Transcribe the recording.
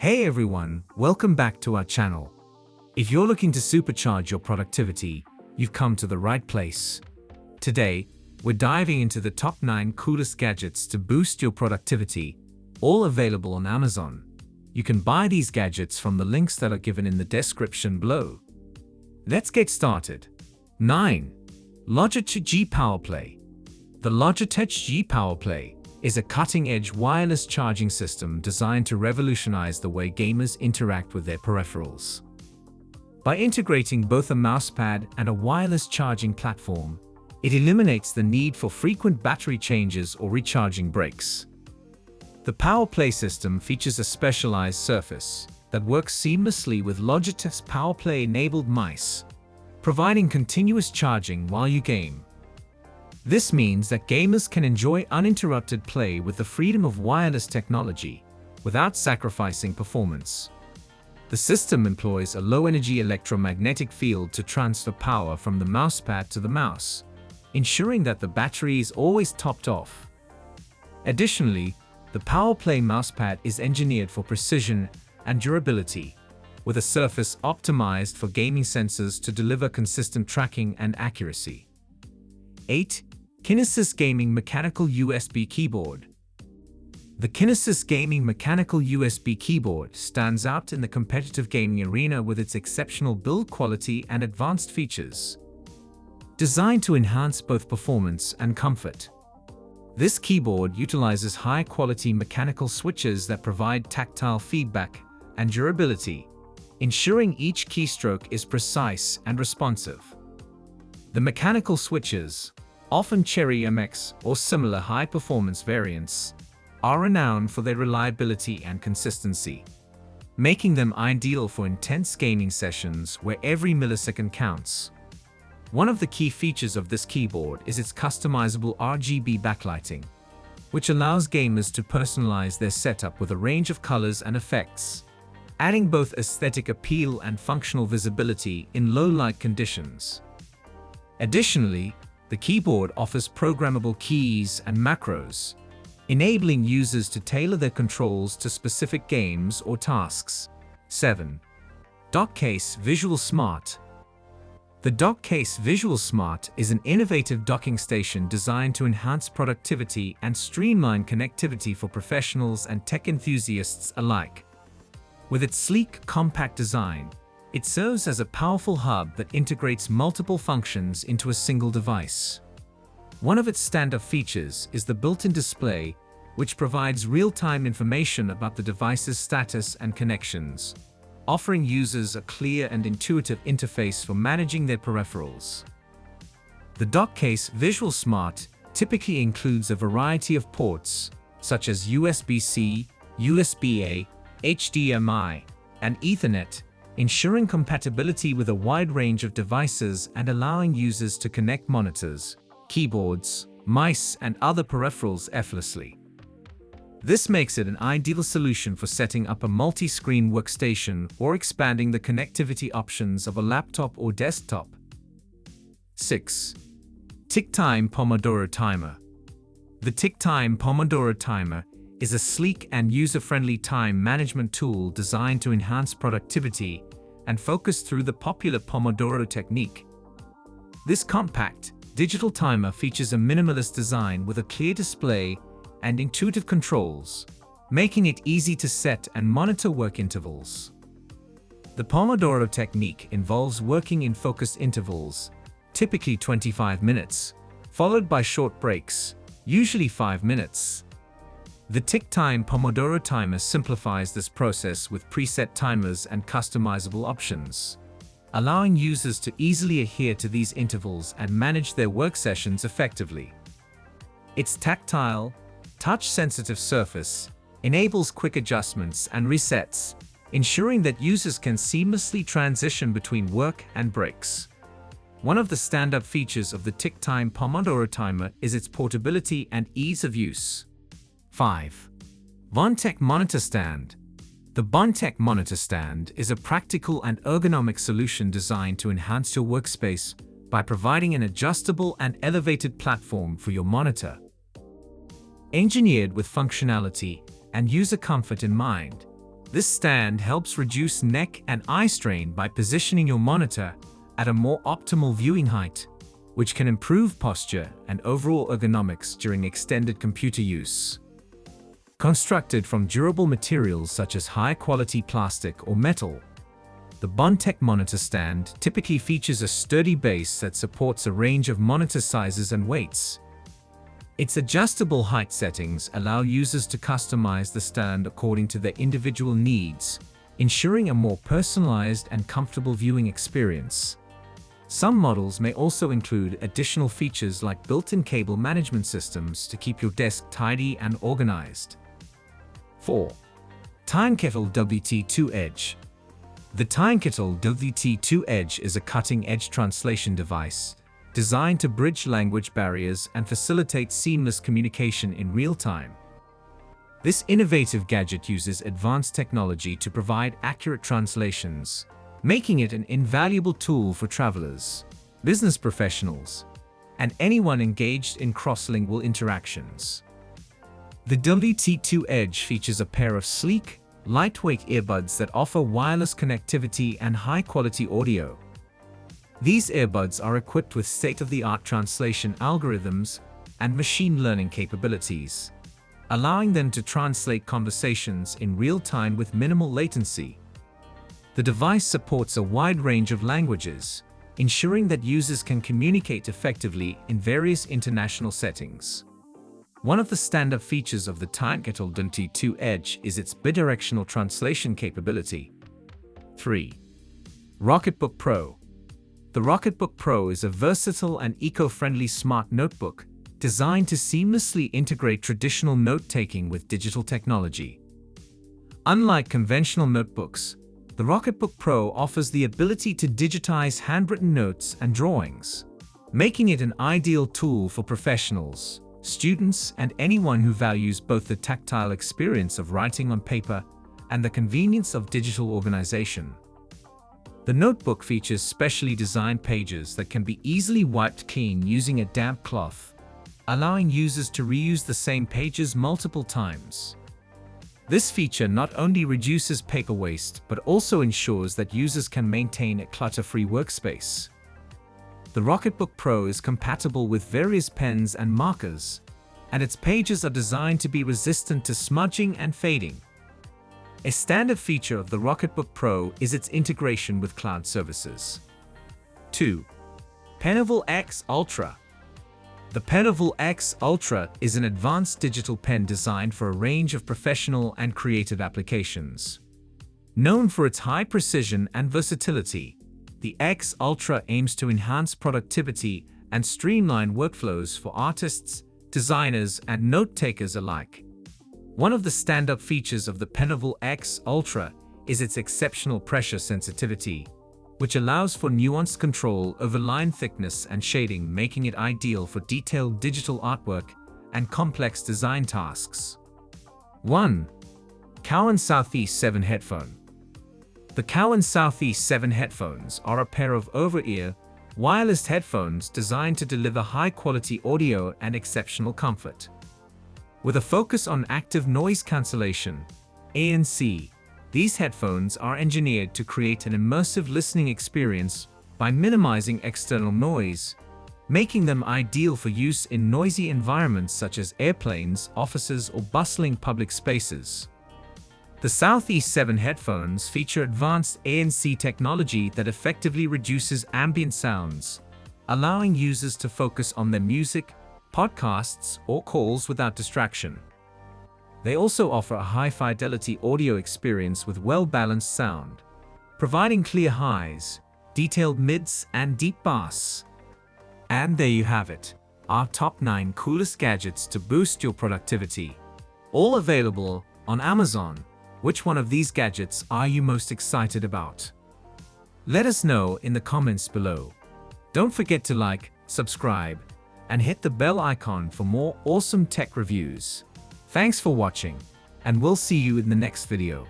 Hey everyone, welcome back to our channel. If you're looking to supercharge your productivity, you've come to the right place. Today, we're diving into the top 9 coolest gadgets to boost your productivity, all available on Amazon. You can buy these gadgets from the links that are given in the description below. Let's get started. 9. Logitech G PowerPlay. The Logitech G PowerPlay is a cutting-edge wireless charging system designed to revolutionize the way gamers interact with their peripherals. By integrating both a mousepad and a wireless charging platform, it eliminates the need for frequent battery changes or recharging breaks. The PowerPlay system features a specialized surface that works seamlessly with Logitech's PowerPlay-enabled mice, providing continuous charging while you game. This means that gamers can enjoy uninterrupted play with the freedom of wireless technology without sacrificing performance. The system employs a low-energy electromagnetic field to transfer power from the mousepad to the mouse, ensuring that the battery is always topped off. Additionally, the PowerPlay mousepad is engineered for precision and durability, with a surface optimized for gaming sensors to deliver consistent tracking and accuracy. 8. Kinesis Gaming Mechanical USB Keyboard. The Kinesis Gaming Mechanical USB Keyboard stands out in the competitive gaming arena with its exceptional build quality and advanced features. Designed to enhance both performance and comfort, this keyboard utilizes high-quality mechanical switches that provide tactile feedback and durability, ensuring each keystroke is precise and responsive. The mechanical switches, often Cherry MX or similar high-performance variants, are renowned for their reliability and consistency, making them ideal for intense gaming sessions where every millisecond counts. One of the key features of this keyboard is its customizable RGB backlighting, which allows gamers to personalize their setup with a range of colors and effects, adding both aesthetic appeal and functional visibility in low-light conditions. Additionally, the keyboard offers programmable keys and macros, enabling users to tailor their controls to specific games or tasks. 7. Dockcase Visual Smart. The Dockcase Visual Smart is an innovative docking station designed to enhance productivity and streamline connectivity for professionals and tech enthusiasts alike. With its sleek, compact design, it serves as a powerful hub that integrates multiple functions into a single device. One of its standout features is the built-in display, which provides real-time information about the device's status and connections, offering users a clear and intuitive interface for managing their peripherals. The Dockcase Visual Smart typically includes a variety of ports, such as USB-C, USB-A, HDMI, and Ethernet, ensuring compatibility with a wide range of devices and allowing users to connect monitors, keyboards, mice, and other peripherals effortlessly. This makes it an ideal solution for setting up a multi-screen workstation or expanding the connectivity options of a laptop or desktop. 6. TickTime Pomodoro Timer. The TickTime Pomodoro Timer is a sleek and user-friendly time management tool designed to enhance productivity and focus through the popular Pomodoro technique. This compact, digital timer features a minimalist design with a clear display and intuitive controls, making it easy to set and monitor work intervals. The Pomodoro technique involves working in focused intervals, typically 25 minutes, followed by short breaks, usually 5 minutes. The TickTime Pomodoro Timer simplifies this process with preset timers and customizable options, allowing users to easily adhere to these intervals and manage their work sessions effectively. Its tactile, touch-sensitive surface enables quick adjustments and resets, ensuring that users can seamlessly transition between work and breaks. One of the standout features of the TickTime Pomodoro Timer is its portability and ease of use. 5. Vonch Monitor Stand. The Vonch Monitor Stand is a practical and ergonomic solution designed to enhance your workspace by providing an adjustable and elevated platform for your monitor. Engineered with functionality and user comfort in mind, This stand helps reduce neck and eye strain by positioning your monitor at a more optimal viewing height, which can improve posture and overall ergonomics during extended computer use. Constructed from durable materials such as high-quality plastic or metal, the Vonch monitor stand typically features a sturdy base that supports a range of monitor sizes and weights. Its adjustable height settings allow users to customize the stand according to their individual needs, ensuring a more personalized and comfortable viewing experience. Some models may also include additional features like built-in cable management systems to keep your desk tidy and organized. 4. Timekle WT2 Edge. The Timekle WT2 Edge is a cutting-edge translation device designed to bridge language barriers and facilitate seamless communication in real time. This innovative gadget uses advanced technology to provide accurate translations, making it an invaluable tool for travelers, business professionals, and anyone engaged in cross-lingual interactions. The WT2 Edge features a pair of sleek, lightweight earbuds that offer wireless connectivity and high-quality audio. These earbuds are equipped with state-of-the-art translation algorithms and machine learning capabilities, allowing them to translate conversations in real time with minimal latency. The device supports a wide range of languages, ensuring that users can communicate effectively in various international settings. One of the standout features of the Timekle WT2 Edge is its bidirectional translation capability. 3. Rocketbook Pro. The Rocketbook Pro is a versatile and eco-friendly smart notebook designed to seamlessly integrate traditional note-taking with digital technology. Unlike conventional notebooks, the Rocketbook Pro offers the ability to digitize handwritten notes and drawings, making it an ideal tool for professionals, students, and anyone who values both the tactile experience of writing on paper and the convenience of digital organization. The notebook features specially designed pages that can be easily wiped clean using a damp cloth, allowing users to reuse the same pages multiple times. This feature not only reduces paper waste but also ensures that users can maintain a clutter-free workspace. The Rocketbook Pro is compatible with various pens and markers, and its pages are designed to be resistant to smudging and fading. A standard feature of the Rocketbook Pro is its integration with cloud services. 2. Penol X Ultra. The Penol X Ultra is an advanced digital pen designed for a range of professional and creative applications. Known for its high precision and versatility, the X Ultra aims to enhance productivity and streamline workflows for artists, designers, and note-takers alike. One of the stand-up features of the Penol X Ultra is its exceptional pressure sensitivity, which allows for nuanced control over line thickness and shading, making it ideal for detailed digital artwork and complex design tasks. 1. Cowen Southeast 7 Headphone. The Cowen Southeast 7 headphones are a pair of over-ear, wireless headphones designed to deliver high-quality audio and exceptional comfort. With a focus on active noise cancellation, ANC, these headphones are engineered to create an immersive listening experience by minimizing external noise, making them ideal for use in noisy environments such as airplanes, offices, or bustling public spaces. The Southeast 7 headphones feature advanced ANC technology that effectively reduces ambient sounds, allowing users to focus on their music, podcasts, or calls without distraction. They also offer a high-fidelity audio experience with well-balanced sound, providing clear highs, detailed mids, and deep bass. And there you have it, our top 9 coolest gadgets to boost your productivity. All available on Amazon. Which one of these gadgets are you most excited about? Let us know in the comments below. Don't forget to like, subscribe, and hit the bell icon for more awesome tech reviews. Thanks for watching, and we'll see you in the next video.